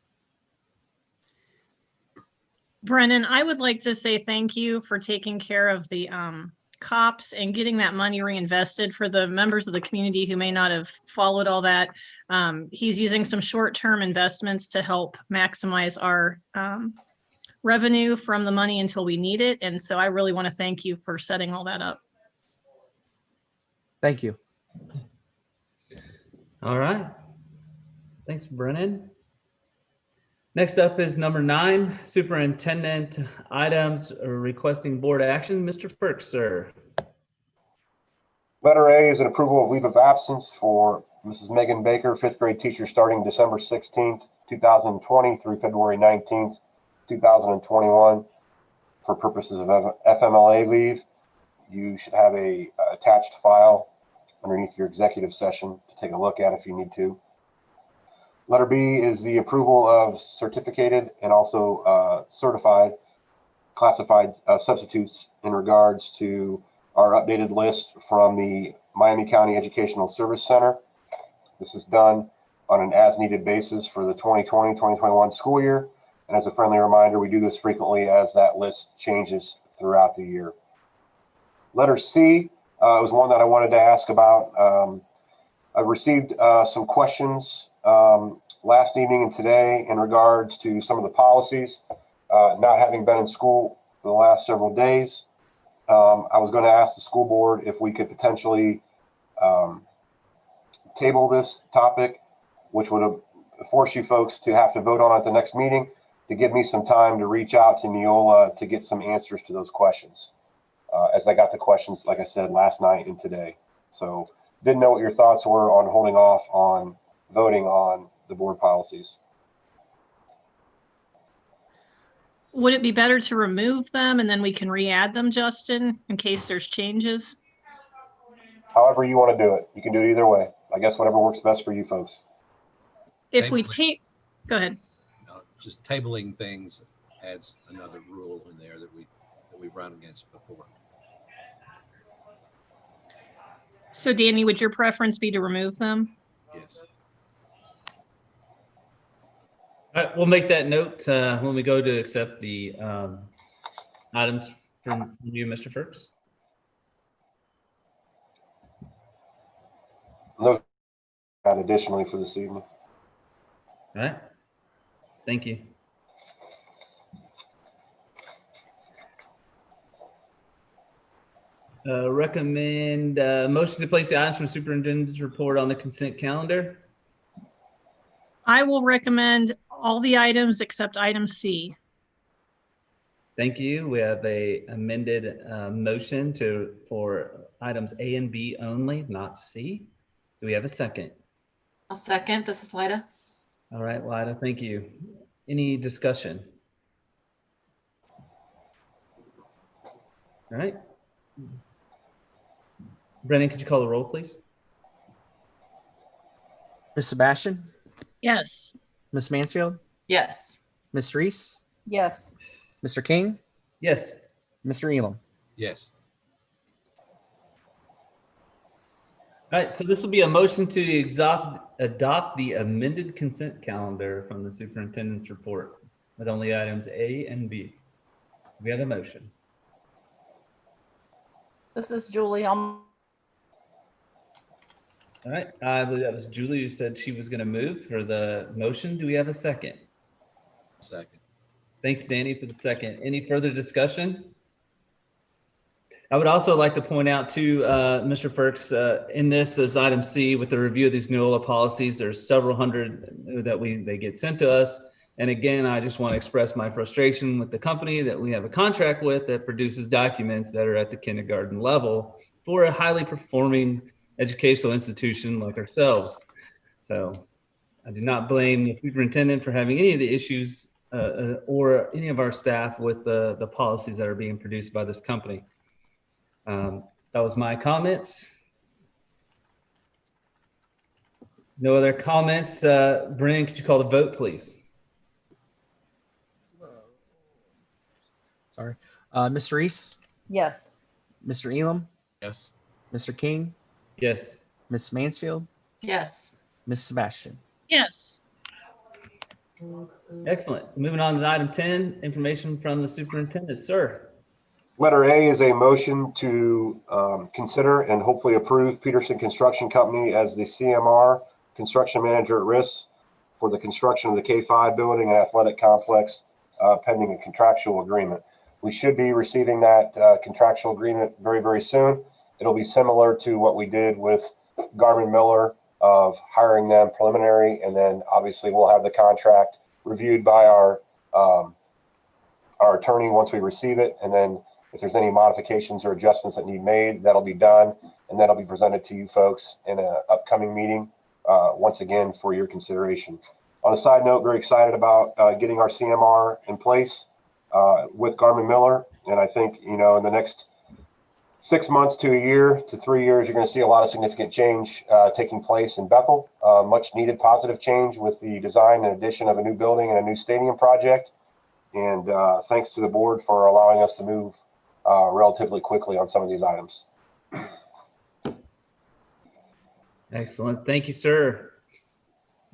Brennan, I would like to say thank you for taking care of the COPS and getting that money reinvested. For the members of the community who may not have followed all that, he's using some short-term investments to help maximize our revenue from the money until we need it. And so I really want to thank you for setting all that up. Thank you. All right. Thanks, Brennan. Next up is number 9, superintendent items requesting board action. Mr. Firk, sir. Letter A is an approval of leave of absence for Mrs. Megan Baker, 5th grade teacher, starting December 16th, 2020 through February 19th, 2021. for purposes of FMLA leave. You should have a attached file underneath your executive session to take a look at if you need to. Letter B is the approval of certificated and also certified classified substitutes in regards to our updated list from the Miami County Educational Service Center. This is done on an as-needed basis for the 2020-2021 school year. And as a friendly reminder, we do this frequently as that list changes throughout the year. Letter C was one that I wanted to ask about. I received some questions last evening and today in regards to some of the policies. Not having been in school for the last several days, I was going to ask the school board if we could potentially table this topic, which would force you folks to have to vote on it at the next meeting, to give me some time to reach out to Neola to get some answers to those questions. As I got the questions, like I said, last night and today. So didn't know what your thoughts were on holding off on voting on the board policies. Would it be better to remove them and then we can re-add them, Justin, in case there's changes? However you want to do it. You can do it either way. I guess whatever works best for you folks. If we take, go ahead. No, just tabling things adds another rule in there that we've run against before. So Danny, would your preference be to remove them? Yes. All right, we'll make that note when we go to accept the items from you, Mr. Firks. No, additionally for this evening. All right. Thank you. Recommend motion to place the items from superintendent's report on the consent calendar. I will recommend all the items except item C. Thank you. We have a amended motion for items A and B only, not C. Do we have a second? I'll second. This is Lida. All right, Lida, thank you. Any discussion? All right. Brennan, could you call the roll, please? Ms. Sebastian, Yes. Ms. Mansfield, Yes. Ms. Reese, Yes. Mr. King, Yes. Mr. Elam. Yes. All right, so this will be a motion to adopt the amended consent calendar from the superintendent's report with only items A and B. We have a motion. This is Julie. All right, I believe that was Julie who said she was going to move for the motion. Do we have a second? Second. Thanks, Danny, for the second. Any further discussion? I would also like to point out to Mr. Firks, in this as item C with the review of these Neola policies, there's several hundred that they get sent to us. And again, I just want to express my frustration with the company that we have a contract with that produces documents that are at the kindergarten level for a highly performing educational institution like ourselves. So I do not blame the superintendent for having any of the issues or any of our staff with the policies that are being produced by this company. That was my comments. No other comments. Brennan, could you call the vote, please? Sorry. Ms. Reese, Yes. Mr. Elam, Yes. Mr. King, Yes. Ms. Mansfield, Yes. Ms. Sebastian. Yes. Excellent. Moving on to item 10, information from the superintendent. Sir. Letter A is a motion to consider and hopefully approve Peterson Construction Company as the CMR construction manager at risk for the construction of the K-5 building and athletic complex pending a contractual agreement. We should be receiving that contractual agreement very, very soon. It'll be similar to what we did with Garmin Miller of hiring them preliminary, and then obviously we'll have the contract reviewed by our attorney once we receive it, and then if there's any modifications or adjustments that need made, that'll be done, and that'll be presented to you folks in an upcoming meeting once again for your consideration. On a side note, very excited about getting our CMR in place with Garmin Miller. And I think, in the next 6 months to a year to 3 years, you're going to see a lot of significant change taking place in Bethel. Much needed positive change with the design and addition of a new building and a new stadium project. And thanks to the board for allowing us to move relatively quickly on some of these items. Excellent. Thank you, sir.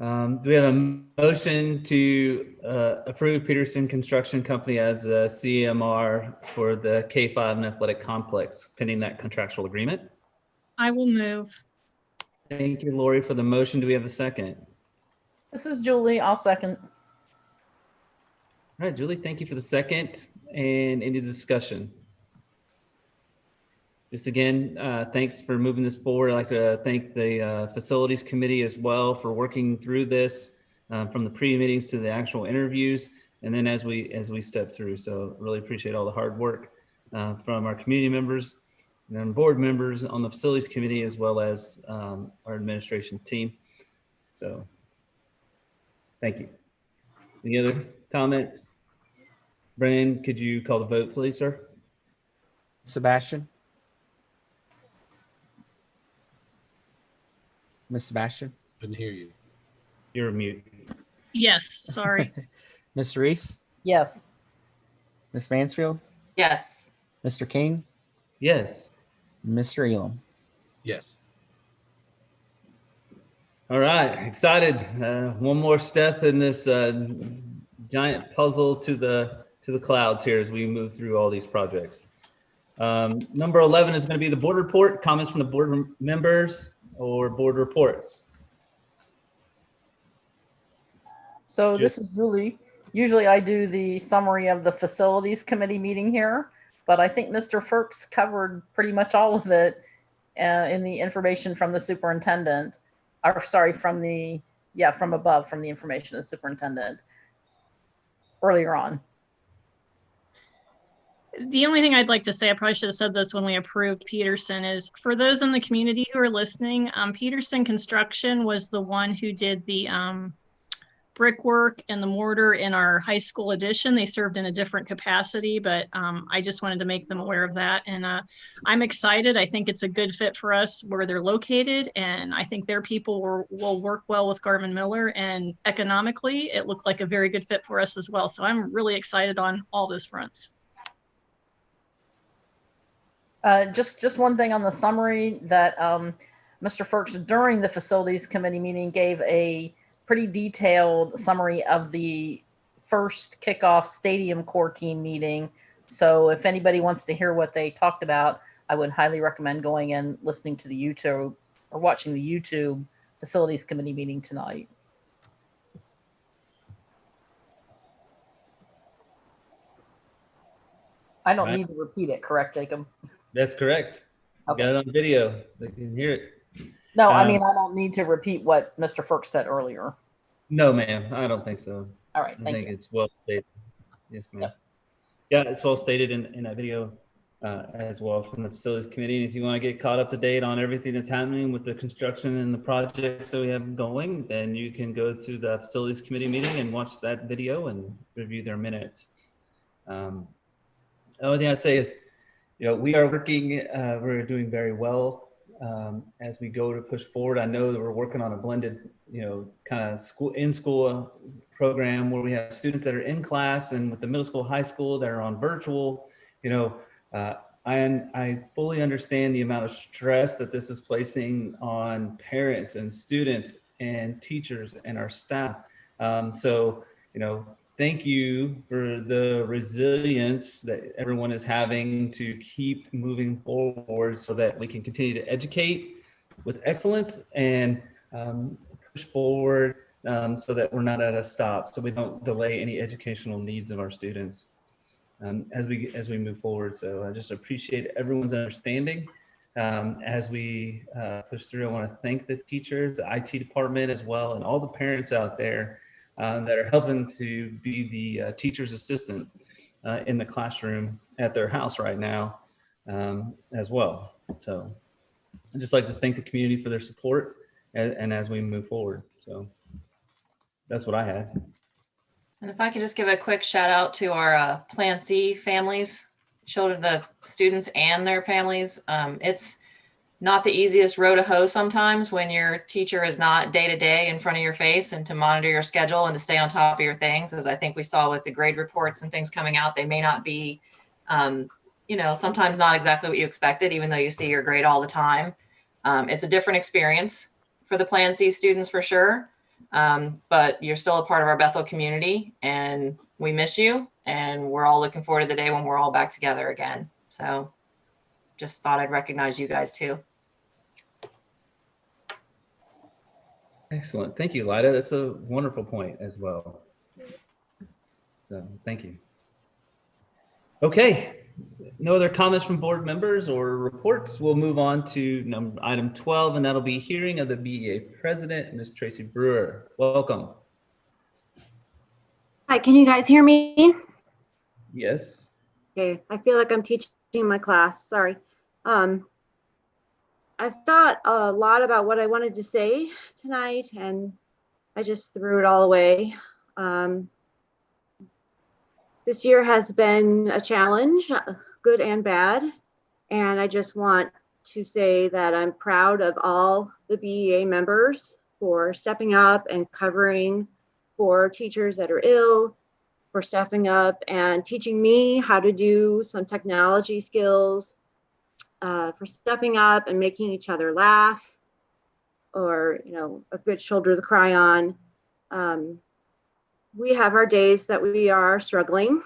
Do we have a motion to approve Peterson Construction Company as a CMR for the K-5 and athletic complex pending that contractual agreement? I will move. Thank you, Lori, for the motion. Do we have a second? This is Julie. I'll second. All right, Julie, thank you for the second. And any discussion? Just again, thanks for moving this forward. I'd like to thank the facilities committee as well for working through this from the pre-meetings to the actual interviews, and then as we step through. So really appreciate all the hard work from our community members and board members on the facilities committee, as well as our administration team. So thank you. Any other comments? Brandon, could you call the vote, please, sir? Sebastian? Miss Sebastian? Couldn't hear you. You're mute. Yes, sorry. Miss Reese? Yes. Miss Mansfield? Yes. Mr. King? Yes. Mr. Elam? Yes. All right, excited. One more step in this giant puzzle to the clouds here as we move through all these projects. Number 11 is going to be the board report. Comments from the board members or board reports. So this is Julie. Usually I do the summary of the facilities committee meeting here, but I think Mr. Firks covered pretty much all of it in the information from the superintendent, or sorry, from above, from the information of the superintendent earlier on. The only thing I'd like to say, I probably should have said this when we approved Peterson, is for those in the community who are listening, Peterson Construction was the one who did the brickwork and the mortar in our high school addition. They served in a different capacity, but I just wanted to make them aware of that. And I'm excited. I think it's a good fit for us where they're located. And I think their people will work well with Garvin Miller. And economically, it looked like a very good fit for us as well. So I'm really excited on all those fronts. Just one thing on the summary that Mr. Firks during the facilities committee meeting gave a pretty detailed summary of the first kickoff stadium core team meeting. So if anybody wants to hear what they talked about, I would highly recommend going and listening to the YouTube or watching the YouTube facilities committee meeting tonight. I don't need to repeat it, correct, Jacob? That's correct. Okay. Got it on video. They can hear it. No, I mean, I don't need to repeat what Mr. Firks said earlier. No, ma'am. I don't think so. All right, I thank think you. it's well stated. Yes, ma'am. Yeah, it's well stated in that video as well from the facilities committee. And if you want to get caught up to date on everything that's happening with the construction and the projects that we have going, then you can go to the facilities committee meeting and watch that video and review their minutes. The only thing I'd say is, we are working, we're doing very well as we go to push forward. I know that we're working on a blended, kind of in-school program where we have students that are in class, and with the middle school, high school that are on virtual. I fully understand the amount of stress that this is placing on parents and students and teachers and our staff. Thank you for the resilience that everyone is having to keep moving forward so that we can continue to educate with excellence and push forward so that we're not at a stop, so we don't delay any educational needs of our students as we move forward. So I just appreciate everyone's understanding as we push through. I want to thank the teachers, the IT department as well, and all the parents out there that are helping to be the teacher's assistant in the classroom at their house right now as well. So I'd just like to thank the community for their support and as we move forward. So that's what I had. And if I could just give a quick shout out to our Plan C families. the students and their families. It's not the easiest row to hoe sometimes when your teacher is not day to day in front of your face, and to monitor your schedule and to stay on top of your things. As I think we saw with the grade reports and things coming out, they may not be, sometimes not exactly what you expected, even though you see your grade all the time. It's a different experience for the Plan C students for sure. But you're still a part of our Bethel community, and we miss you, and we're all looking forward to the day when we're all back together again. So just thought I'd recognize you guys too. Excellent. Thank you, Lida. That's a wonderful point as well. So thank you. Okay. No other comments from board members or reports. We'll move on to item 12, and that'll be hearing of the BEA president, Ms. Tracy Brewer. Welcome. Hi, can you guys hear me? Yes. Okay, I feel like I'm teaching my class, sorry. I thought a lot about what I wanted to say tonight, and I just threw it all away. This year has been a challenge, good and bad, and I just want to say that I'm proud of all the BEA members for stepping up and covering for teachers that are ill, for stepping up and teaching me how to do some technology skills, for stepping up and making each other laugh, or a good shoulder to cry on. We have our days that we are struggling.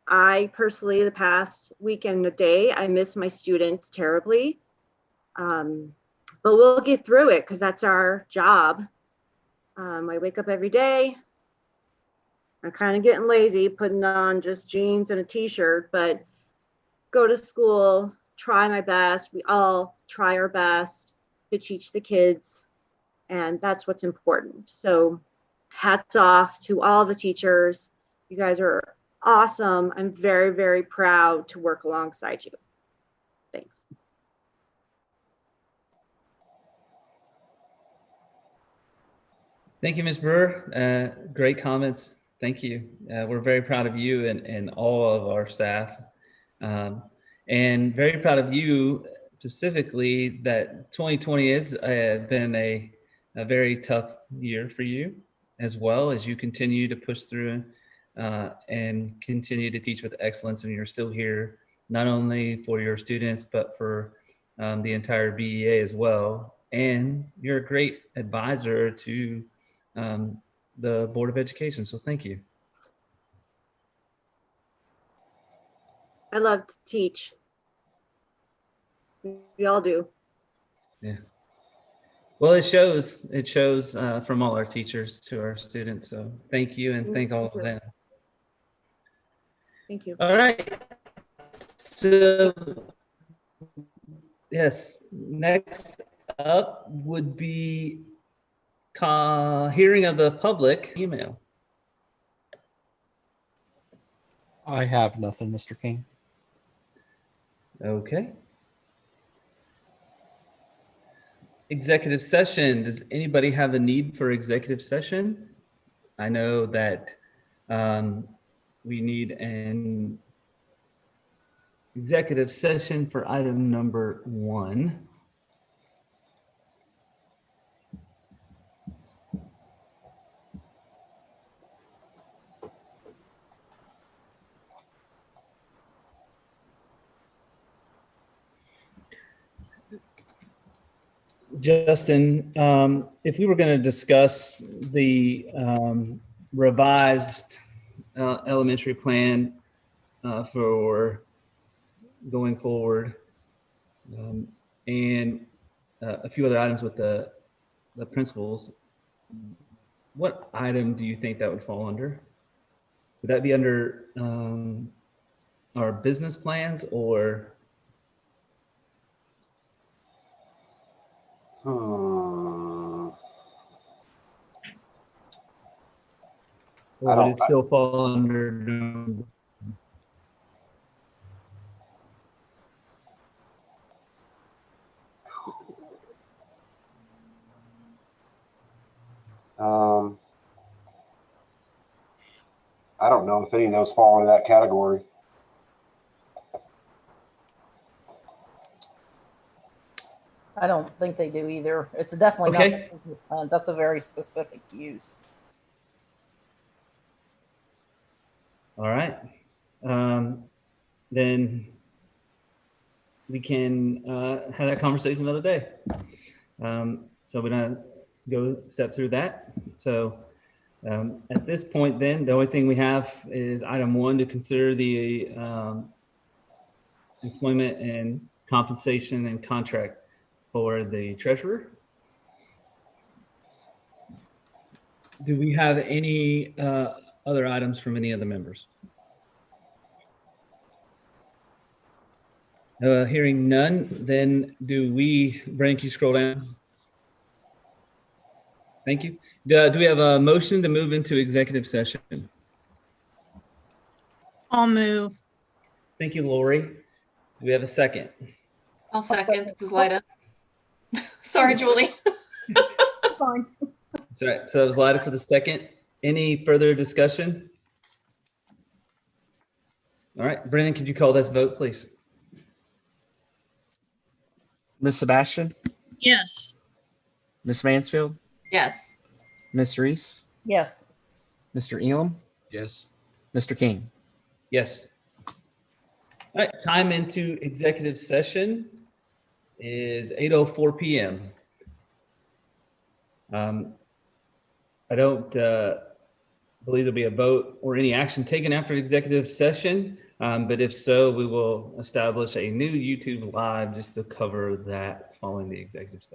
I personally, the past week and a day, I miss my students terribly. But we'll get through it because that's our job. I wake up every day. I'm kind of getting lazy, putting on just jeans and a t-shirt, but go to school, try my best. We all try our best to teach the kids, and that's what's important. So hats off to all the teachers. You guys are awesome. I'm very, very proud to work alongside you. Thanks. Thank you, Ms. Brewer. Great comments. Thank you. We're very proud of you and all of our staff. And very proud of you specifically that 2020 has been a very tough year for you, as well as you continue to push through and continue to teach with excellence. And you're still here, not only for your students, but for the entire BEA as well. And you're a great advisor to the Board of Education. So thank you. I love to teach. We all do. Yeah. Well, it shows from all our teachers to our students. So thank you, and thank all of them. Thank you. All right. So yes, next up would be hearing of the public email. I have nothing, Mr. King. Okay. Executive session. Does anybody have a need for executive session? I know that we need an executive session for item number 1. Justin, if we were going to discuss the revised elementary plan for going forward, and a few other items with the principals, what item do you think that would fall under? Would that be under our business plans, or? Or would it still fall under? I don't know if any of those fall into that category. I don't think they do either. It's definitely not Okay. the business plans. That's a very specific use. All right. Then we can have that conversation another day. So we're gonna go step through that. So at this point, then the only thing we have is item 1 to consider the employment and compensation and contract for the treasurer. Do we have any other items from any of the members? Hearing none, then Brandon, can you scroll down? Thank you. Do we have a motion to move into executive session? I'll move. Thank you, Lori. Do we have a second? I'll second. This is Lyda. Sorry, Julie. Fine. That's all right. So it was Lyda for the second. Any further discussion? All right, Brennan, could you call this vote, please? Miss Sebastian, Yes. Miss Mansfield, Yes. Miss Reese, Yes. Mr. Elam, Yes. Mr. King. Yes. All right, time into executive session is 8:04 p.m. I don't believe there'll be a vote or any action taken after executive session, but if so, we will establish a new YouTube live just to cover that following the executive session.